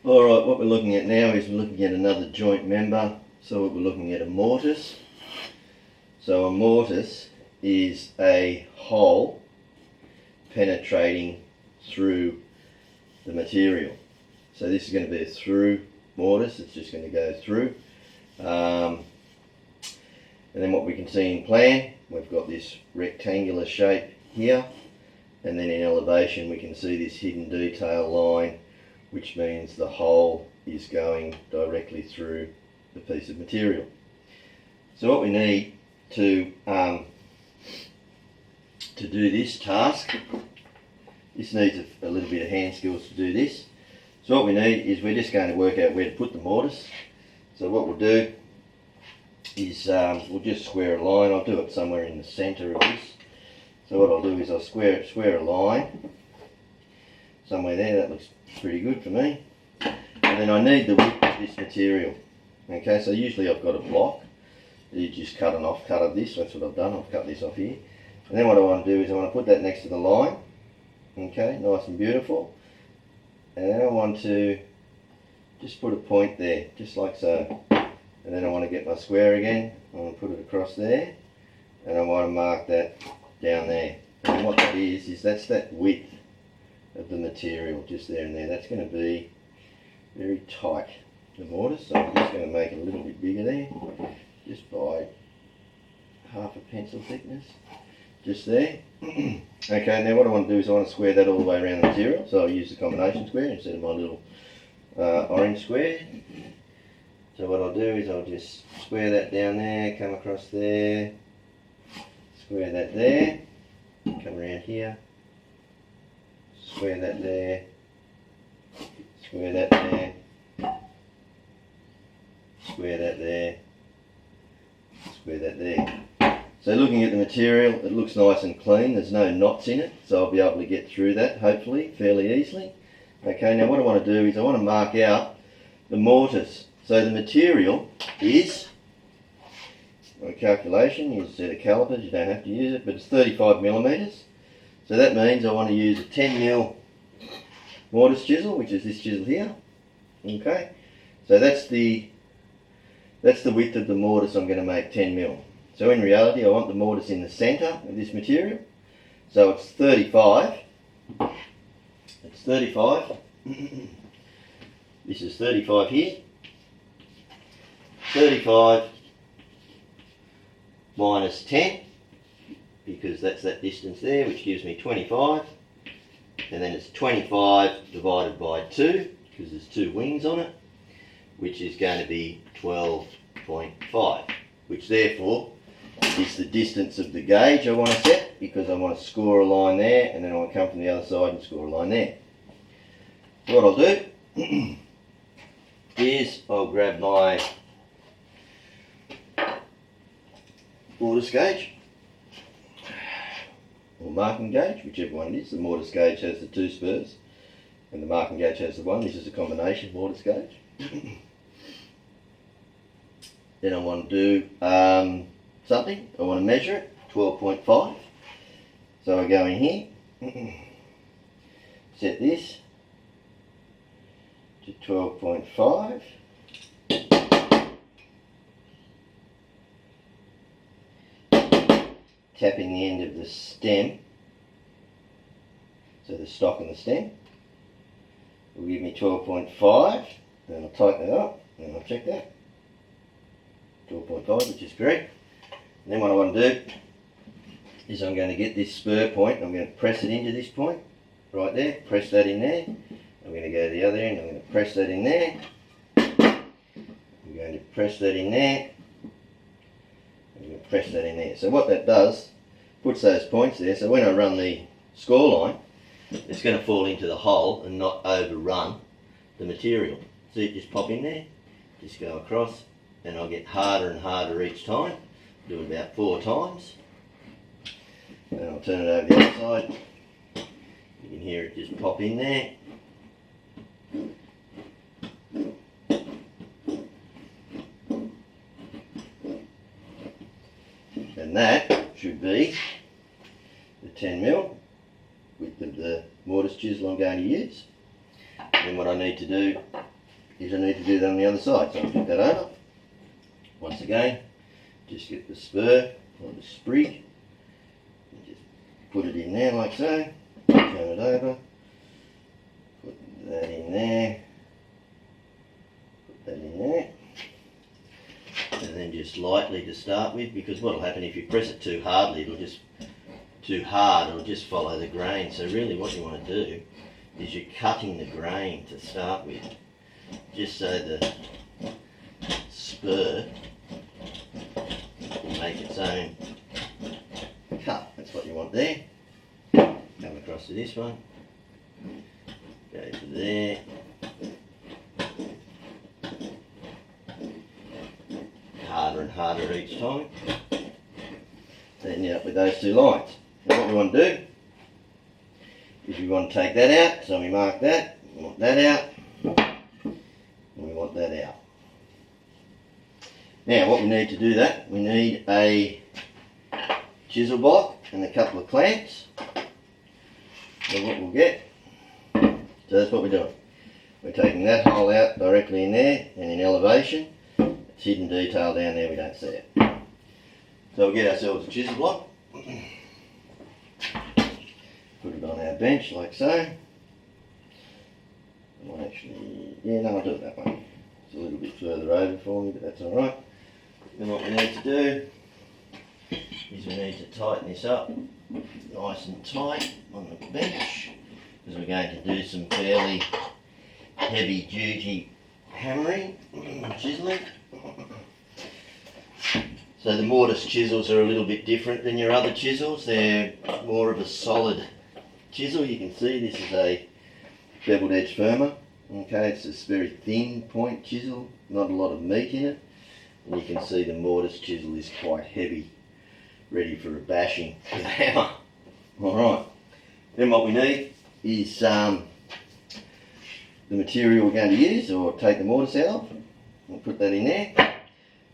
Alright, what we're looking at now is we're looking at another joint member. So we're looking at a mortise. So a mortise is a hole penetrating through the material. So this is going to be a through mortise, it's just going to go through. And then what we can see in plan, we've got this rectangular shape here, and then in elevation we can see this hidden detail line, which means the hole is going directly through the piece of material. So what we need to do this task, this needs a little bit of hand skills to do this. So what we need is we're just going to work out where to put the mortise. So what we'll do is we'll just square a line. I'll do it somewhere in the centre of this. So what I'll do is I'll square a line somewhere there. That looks pretty good for me. And then I need the width of this material. Okay, so usually I've got a block. You just cut of this. That's what I've done. I've cut this off here. And then what I want to do is I want to put that next to the line. Okay, nice and beautiful. And then I want to just put a point there, just like so. And then I want to get my square again. I want to put it across there. And I want to mark that down there. And what that is that's that width of the material, just there and there. That's going to be very tight, the mortise. So I'm just going to make it a little bit bigger there, just by half a pencil thickness, just there. Okay, now what I want to do is I want to square that all the way around the material. So I'll use the combination square instead of my little orange square. So what I'll do is I'll just square that down there, come across there, square that there, come around here, square that there, square that there, square that there, square that there. So looking at the material, it looks nice and clean, there's no knots in it, so I'll be able to get through that hopefully fairly easily. Okay, now what I want to do is I want to mark out the mortise. So the material is, by calculation, use a set of calipers, you don't have to use it, but it's 35 millimetres. So that means I want to use a 10mm mortise chisel, which is this chisel here. Okay, so that's the width of the mortise I'm going to make 10mm. So in reality I want the mortise in the centre of this material. So it's 35. It's 35. This is 35 here. 35 minus 10, because that's that distance there, which gives me 25. And then it's 25 divided by 2, because there's 2 wings on it, which is going to be 12.5, which therefore is the distance of the gauge I want to set, because I want to score a line there, and then I want to come from the other side and score a line there. So what I'll do is I'll grab my mortise gauge, or marking gauge, whichever one it is. The mortise gauge has the 2 spurs, and the marking gauge has the 1. This is a combination mortise gauge. Then I want to do something. I want to measure it, 12.5. So I go in here, set this to 12.5. Tapping the end of the stem, so the stock and the stem will give me 12.5, and I'll tighten it up, and I'll check that, 12.5, which is correct. And then what I want to do is I'm going to get this spur point, I'm going to press it into this point, right there, press that in there. I'm going to go to the other end, I'm going to press that in there, I'm going to press that in there, I'm going to press that in there. So what that does, puts those points there, so when I run the score line, it's going to fall into the hole and not overrun the material. See it just pop in there, just go across, and I'll get harder and harder each time. Do it about 4 times. Then I'll turn it over the other side. You can hear it just pop in there. And that should be the 10mm width of the mortise chisel I'm going to use. Then what I need to do is I need to do that on the other side. So I'll flip that over. Once again, just get the spur or the sprig and just put it in there like so. Turn it over. Put that in there. Put that in there. And then just lightly to start with, because what will happen if you press it too hardly, it'll just follow the grain. So really what you want to do is you're cutting the grain to start with, just so the spur will make its own cut. That's what you want there. Come across to this one, go to there, harder and harder each time. Then you're up with those two lines. Now what we want to do is we want to take that out, so we mark that, we want that out, and we want that out. Now what we need to do that, we need a chisel block and a couple of clamps. So what we'll get, so that's what we're doing. We're taking that hole out directly in there and in elevation. It's hidden detail down there, we don't see it. So we'll get ourselves a chisel block. Put it on our bench like so. I'll actually, I'll do it that way. It's a little bit further over for me, but that's alright. Then what we need to do is we need to tighten this up nice and tight on the bench, because we're going to do some fairly heavy duty hammering, chiseling. So the Mortise chisels are a little bit different than your other chisels. They're more of a solid chisel. You can see this is a beveled edge firmer. Okay, it's this very thin point chisel, not a lot of meat in it. And you can see the Mortise chisel is quite heavy, ready for a bashing with a hammer. Alright, then what we need is the material we're going to use, or take the mortise out of. We'll put that in there.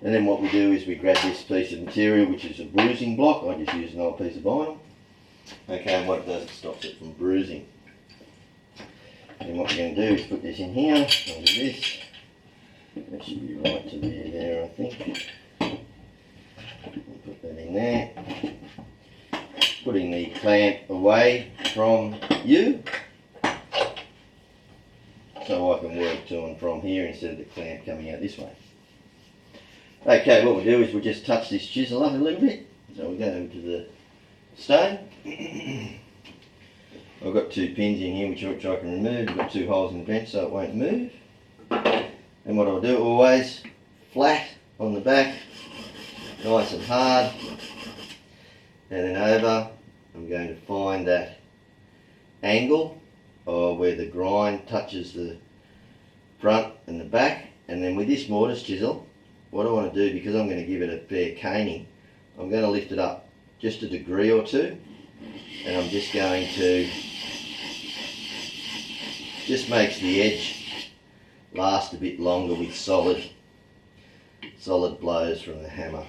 And then what we do is we grab this piece of material, which is a bruising block. I just use an old piece of vinyl. Okay, and what it does, it stops it from bruising. And what we're going to do is put this in here, under this. That should be right to there, I think. We'll put that in there. Putting the clamp away from you, so I can work to and from here instead of the clamp coming out this way. Okay, what we'll do is we'll just touch this chisel up a little bit. So we'll go over to the stone. I've got two pins in here which I can remove. I've got two holes in the bench so it won't move. And what I'll do, always flat on the back, nice and hard. And then over, I'm going to find that angle where the grind touches the front and the back. And then with this mortise chisel, what I want to do, because I'm going to give it a fair caning, I'm going to lift it up just a degree or two, and I'm just going to, just makes the edge last a bit longer with solid blows from the hammer.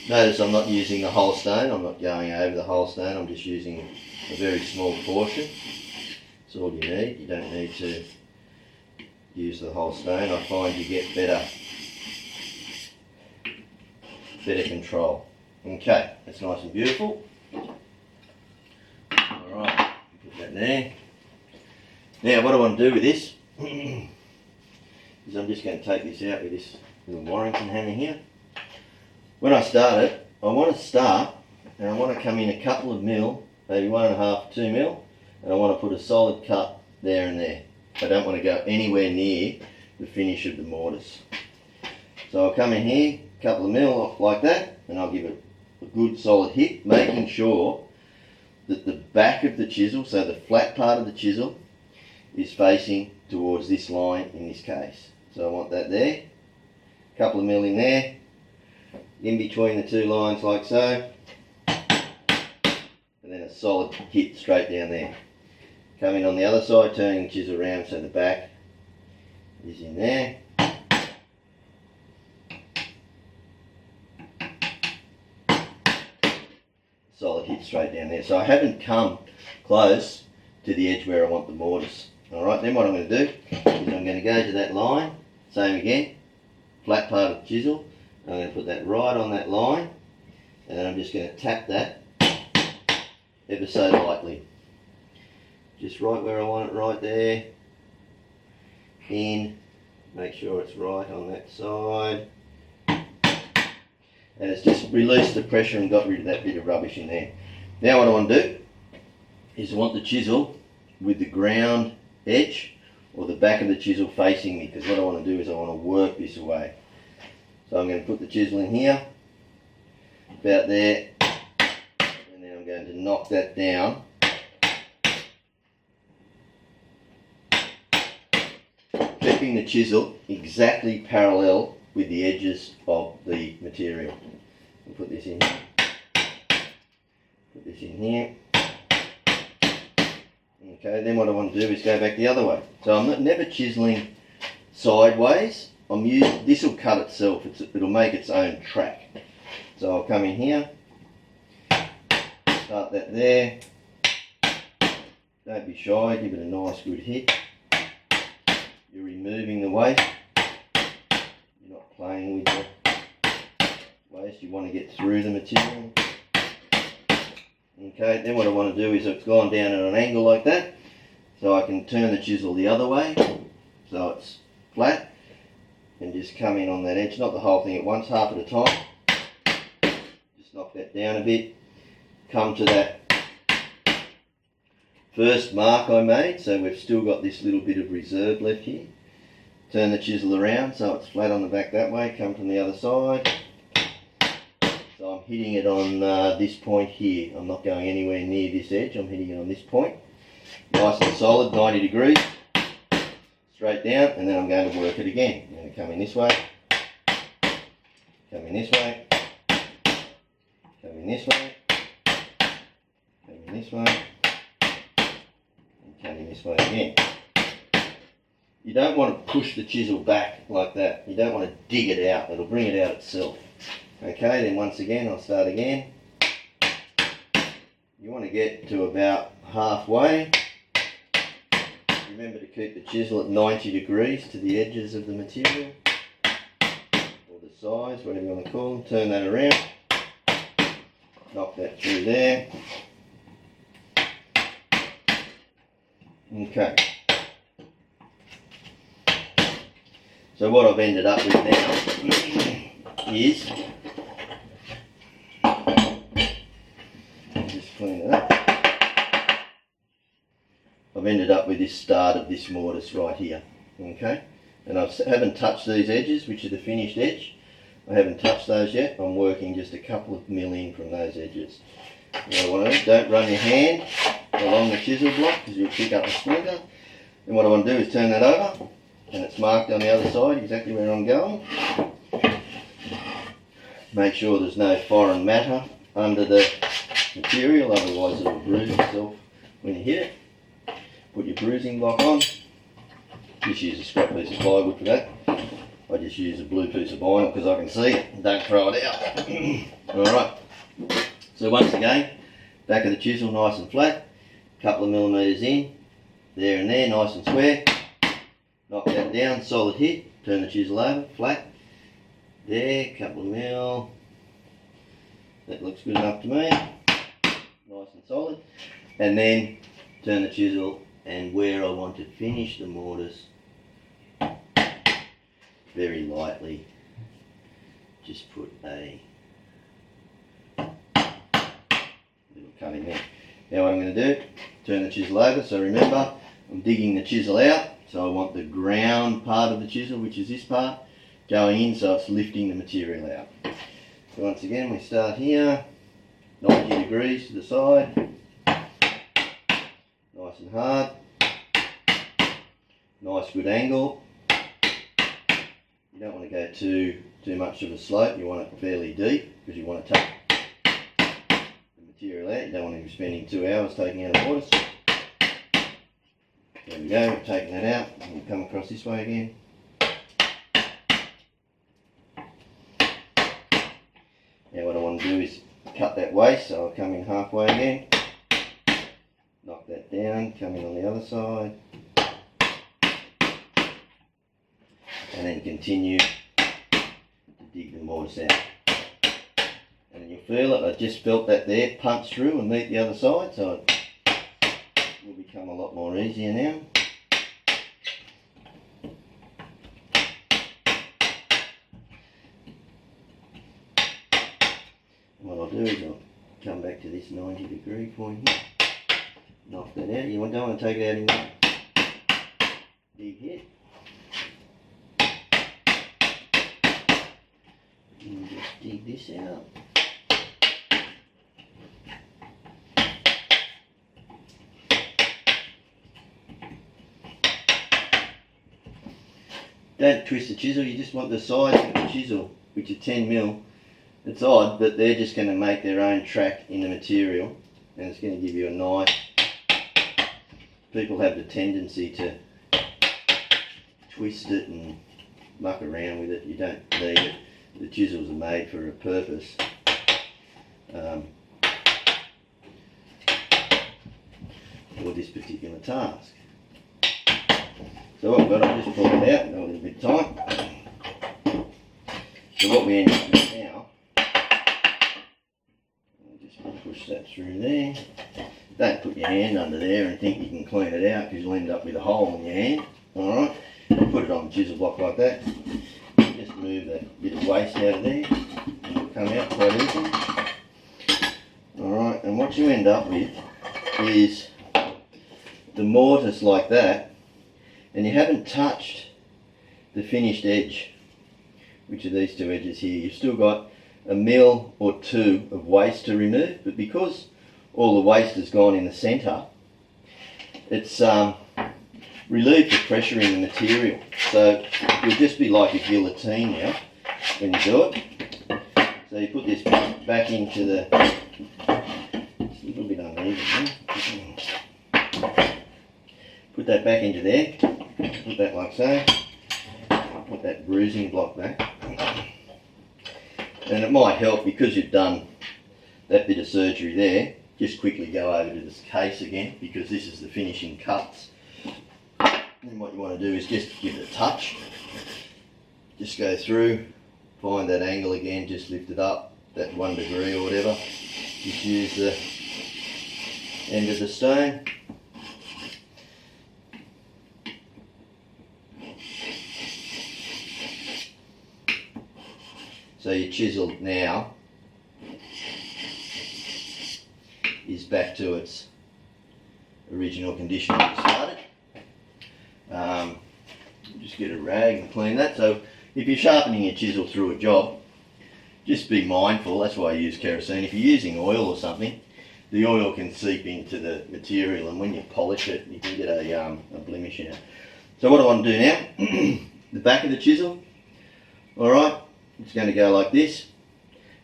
Notice I'm not using the whole stone, I'm not going over the whole stone, I'm just using a very small portion. That's all you need. You don't need to use the whole stone. I find you get better control. Okay, that's nice and beautiful. Alright, put that there. Now what I want to do with this is I'm just going to take this out with this little Warrington hammer here. When I start it, I want to start and I want to come in a couple of mil, maybe 1.5 to 2 mil, and I want to put a solid cut there and there. I don't want to go anywhere near the finish of the mortise. So I'll come in here, a couple of mil like that, and I'll give it a good solid hit, making sure that the back of the chisel, so the flat part of the chisel, is facing towards this line in this case. So I want that there, a couple of mil in there, in between the two lines like so, and then a solid hit straight down there. Coming on the other side, turning the chisel around so the back is in there. Solid hit straight down there. So I haven't come close to the edge where I want the mortise. Alright, then what I'm going to do is I'm going to go to that line, same again, flat part of the chisel. I'm going to put that right on that line, and then I'm just going to tap that ever so lightly. Just right where I want it, right there. In, make sure it's right on that side. And it's just released the pressure and got rid of that bit of rubbish in there. Now what I want to do is I want the chisel with the ground edge or the back of the chisel facing me, because what I want to do is I want to work this away. So I'm going to put the chisel in here, about there, and then I'm going to knock that down. Keeping the chisel exactly parallel with the edges of the material. I'll put this in here. Put this in here. Okay, then what I want to do is go back the other way. So I'm never chiseling sideways. This will cut itself. It'll make its own track. So I'll come in here, start that there. Don't be shy, give it a nice good hit. You're removing the waste. You're not playing with the waste. You want to get through the material. Okay, then what I want to do is it's gone down at an angle like that, so I can turn the chisel the other way so it's flat and just come in on that edge, not the whole thing at once, half at a time. Just knock that down a bit, come to that first mark I made, so we've still got this little bit of reserve left here. Turn the chisel around so it's flat on the back that way, come from the other side. So I'm hitting it on this point here. I'm not going anywhere near this edge, I'm hitting it on this point. Nice and solid, 90 degrees. Straight down, and then I'm going to work it again. I'm going to come in this way, come in this way, come in this way, come in this way, and come in this way again. You don't want to push the chisel back like that. You don't want to dig it out. It'll bring it out itself. Okay, then once again, I'll start again. You want to get to about halfway. Remember to keep the chisel at 90 degrees to the edges of the material, or the sides, whatever you want to call them. Turn that around. Knock that through there. Okay. So what I've ended up with now is, just clean it up. I've ended up with this start of this mortise right here, okay? And I haven't touched these edges, which are the finished edge. I haven't touched those yet. I'm working just a couple of mil in from those edges. Don't run your hand along the chisel block because you'll pick up a splinter. And what I want to do is turn that over, and it's marked on the other side exactly where I'm going. Make sure there's no foreign matter under the material, otherwise it'll bruise itself when you hit it. Put your bruising block on. Just use a scrap piece of plywood for that. I just use a blue piece of vinyl because I can see it and don't throw it out. Alright, so once again, back of the chisel nice and flat, couple of millimetres in, there and there, nice and square. Knock that down, solid hit, turn the chisel over, flat. There, couple of mil. That looks good enough to me. Nice and solid. And then turn the chisel, and where I want to finish the mortise, very lightly, just put a little cut in there. Now what I'm going to do, turn the chisel over, so remember I'm digging the chisel out, so I want the ground part of the chisel, which is this part, going in so it's lifting the material out. So once again we start here, 90 degrees to the side. Nice and hard, nice good angle. You don't want to go too much of a slope, you want it fairly deep because you want to take the material out. You don't want to be spending 2 hours taking out a mortise. There we go, we've taken that out, and we'll come across this way again. Now what I want to do is cut that waste, so I'll come in halfway again. Knock that down, come in on the other side. and then continue to dig the mortise out. And you'll feel it. I just felt that there punch through and meet the other side, so it will become a lot more easier now. And what I'll do is I'll come back to this 90-degree point here, knock that out. You don't want to take it out in one big hit. And just dig this out. Don't twist the chisel, you just want the sides of the chisel, which are 10mm. It's odd, but they're just going to make their own track in the material, and it's going to give you a nice... People have the tendency to twist it and muck around with it. You don't need it. The chisels are made for a purpose. For this particular task. So what I've got, I'll just pull it out, got a little bit tight. So what we end up with now, I'll just push that through there. Don't put your hand under there and think you can clean it out, because you'll end up with a hole in your hand. Alright, put it on the chisel block like that. Just move that bit of waste out of there, and it'll come out quite easily. Alright, and what you end up with is the mortise like that, and you haven't touched the finished edge, which are these two edges here. You've still got a mil or two of waste to remove, but because all the waste has gone in the centre, it's relieved the pressure in the material. So you'll just be like a guillotine now when you do it. So you put this back into the... It's a little bit uneven, huh? Put that back into there. Put that like so. Put that bruising block back. And it might help, because you've done that bit of surgery there, just quickly go over to this case again, because this is the finishing cuts. And what you want to do is just give it a touch. Just go through, find that angle again, just lift it up, that 1 degree or whatever. Just use the end of the stone. So your chisel now is back to its original condition when you started. Just get a rag and clean that. So if you're sharpening your chisel through a job, just be mindful. That's why I use kerosene. If you're using oil or something, the oil can seep into the material, and when you polish it, you can get a blemish in it. So what I want to do now, the back of the chisel, alright, it's going to go like this,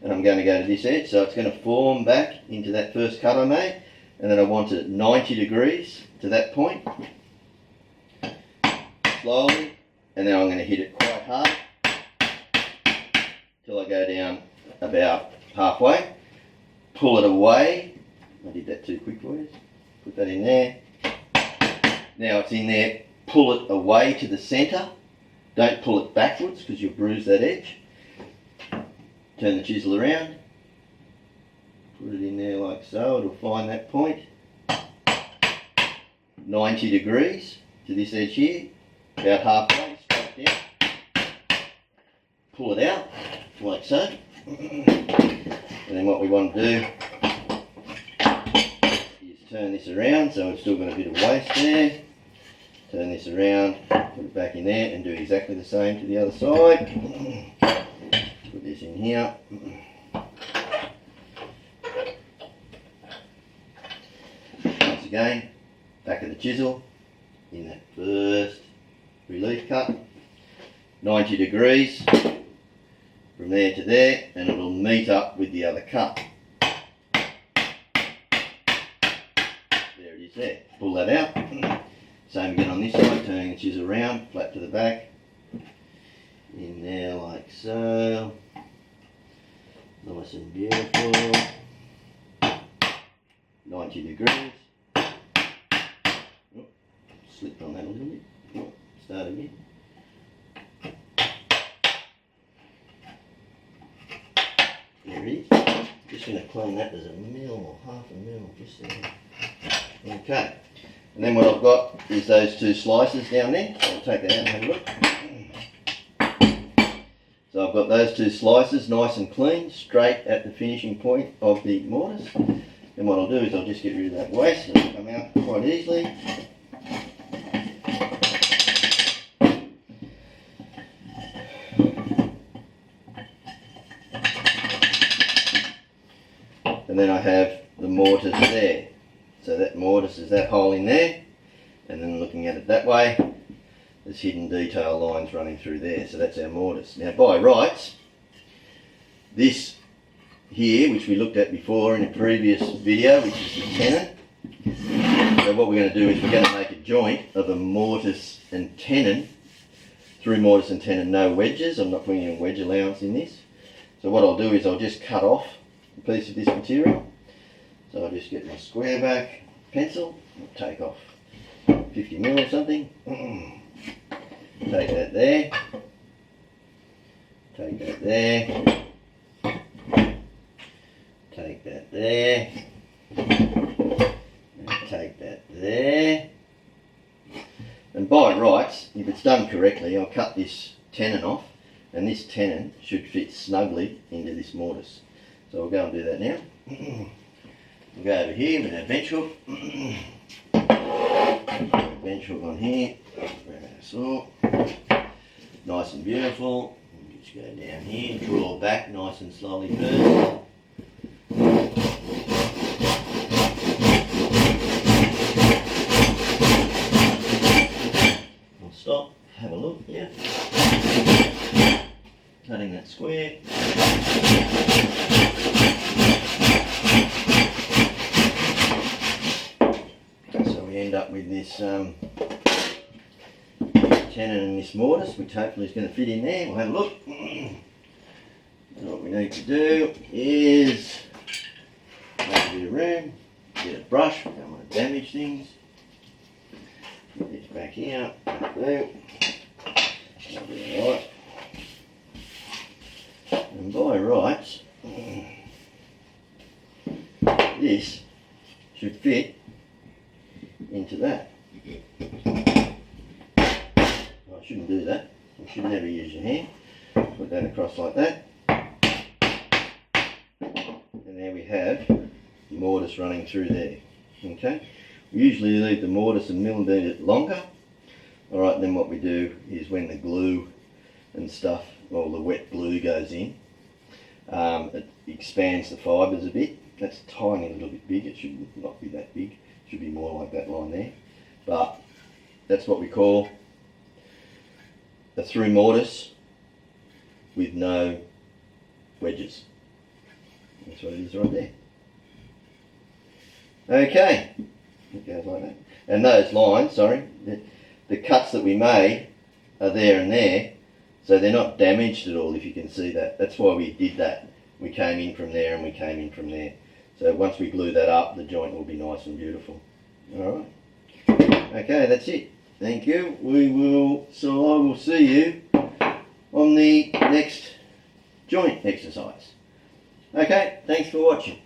and I'm going to go to this edge, so it's going to form back into that first cut I made, and then I want it 90 degrees to that point, slowly, and then I'm going to hit it quite hard till I go down about halfway, pull it away. I did that too quick for you. Put that in there. Now it's in there, pull it away to the centre. Don't pull it backwards, because you'll bruise that edge. Turn the chisel around, put it in there like so, it'll find that point. 90 degrees to this edge here, about halfway, straight down. Pull it out, like so. And then what we want to do is turn this around, so we've still got a bit of waste there. Turn this around, put it back in there, and do exactly the same to the other side. Put this in here. Once again, back of the chisel in that first relief cut. 90 degrees from there to there, and it will meet up with the other cut. There it is there. Pull that out. Same again on this side, turning the chisel around, flat to the back. In there like so. Nice and beautiful. 90 degrees. Oh, slipped on that a little bit. Oh, start again. going to clean that. There's a mil or half a mil just there. Okay. And then what I've got is those two slices down there. So I'll take that out and have a look. So I've got those two slices nice and clean, straight at the finishing point of the mortise. And what I'll do is I'll just get rid of that waste. It'll come out quite easily. And then I have the mortise there. So that mortise is that hole in there. And then looking at it that way, there's hidden detail lines running through there. So that's our mortise. Now by rights, this here, which we looked at before in a previous video, which is the tenon. So what we're going to do is we're going to make a joint of a mortise and tenon. Through mortise and tenon, no wedges. I'm not putting any wedge allowance in this. So what I'll do is I'll just cut off a piece of this material. So I'll just get my square back pencil, I'll take off 50 mil or something. Take that there. Take that there. Take that there. And take that there. And by rights, if it's done correctly, I'll cut this tenon off, and this tenon should fit snugly into this mortise. So we'll go and do that now. We'll go over here with our bench hook. Bench hook on here. Grab our saw. Nice and beautiful. Just go down here, draw back nice and slowly first. I'll stop, have a look, yeah. Cutting that square. So we end up with this tenon and this mortise, which hopefully is going to fit in there. We'll have a look. So what we need to do is make a bit of room, get a brush, we don't want to damage things. Put this back here, that'll do. That'll be alright. And by rights, this should fit into that. I shouldn't do that. You should never use your hand. Put that across like that. And there we have mortise running through there. Okay. We usually leave the mortise a millimetre longer. Alright, then what we do is when the glue and stuff, or the wet glue goes in, it expands the fibres a bit. That's a tiny little bit big. It should not be that big. It should be more like that line there. But that's what we call a through mortise with no wedges. That's what it is right there. Okay, it goes like that. And those lines, sorry, the cuts that we made are there and there, so they're not damaged at all, if you can see that. That's why we did that. We came in from there and we came in from there. So once we glue that up, the joint will be nice and beautiful. Alright. Okay, that's it. Thank you. So I will see you on the next joint exercise. Okay, thanks for watching.